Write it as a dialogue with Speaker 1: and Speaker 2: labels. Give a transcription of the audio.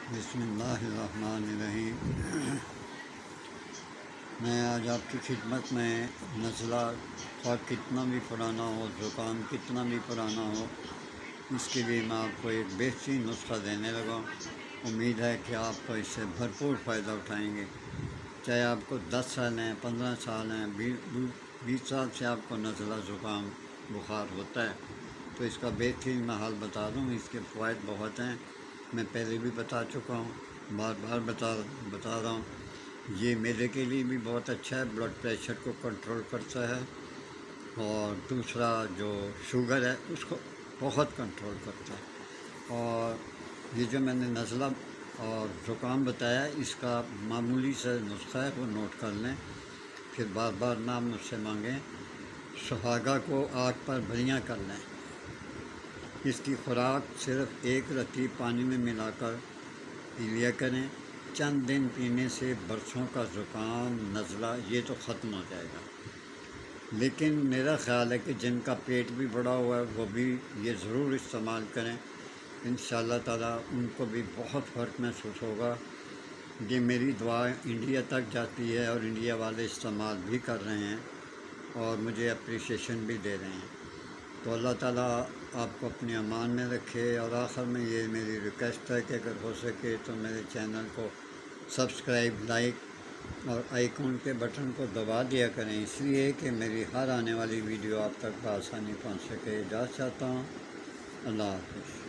Speaker 1: بسم اللہ الرحمن الرحیم۔ میں آج آپ کی خدمت میں نزلہ خواہ کتنا بھی پرانا ہو، زکام کتنا بھی پرانا ہو، اس کے لیے میں آپ کو ایک بہترین نسخہ دینے لگا۔ امید ہے کہ آپ کو اس سے بھرپور فائدہ اٹھائیں گے۔ چاہے آپ کو 10 سال ہیں، 15 سال ہیں، 20 سال سے آپ کو نزلہ زکام بخار ہوتا ہے، تو اس کا بہترین میں حل بتا دوں۔ اس کے فوائد بہت ہیں، میں پہلے بھی بتا چکا ہوں، بار بار بتا رہا ہوں۔ یہ میدے کے لیے بھی بہت اچھا ہے، بلڈ پریشر کو کنٹرول کرتا ہے، اور دوسرا جو شوگر ہے اس کو بہت کنٹرول کرتا ہے۔ اور یہ جو میں نے نزلہ اور زکام بتایا، اس کا معمولی سے نسخہ ہے، وہ نوٹ کر لیں، پھر بار بار نام مجھ سے مانگیں۔ سہاگا کو آگ پر بلیاں کر لیں۔ اس کی خوراک صرف 1 رتی پانی میں ملا کر پی لیا کریں۔ چند دن پینے سے برسوں کا زکام، نزلہ یہ تو ختم ہو جائے گا۔ لیکن میرا خیال ہے کہ جن کا پیٹ بھی بڑا ہوا ہے وہ بھی یہ ضرور استعمال کریں، انشاءاللہ تعالیٰ ان کو بھی بہت فرق محسوس ہوگا۔ یہ میری دعا انڈیا تک جاتی ہے، اور انڈیا والے استعمال بھی کر رہے ہیں اور مجھے اپریشیشن بھی دے رہے ہیں۔ تو اللہ تعالیٰ آپ کو اپنے امان میں رکھے۔ اور آخر میں یہ میری ریکویسٹ ہے کہ اگر ہو سکے تو میرے چینل کو سبسکرائب، لائک اور آئیکن کے بٹن کو دبا دیا کریں، اس لیے کہ میری ہر آنے والی ویڈیو آپ تک بآسانی پہنچ سکے۔ اجازت چاہتا ہوں، اللہ حافظ۔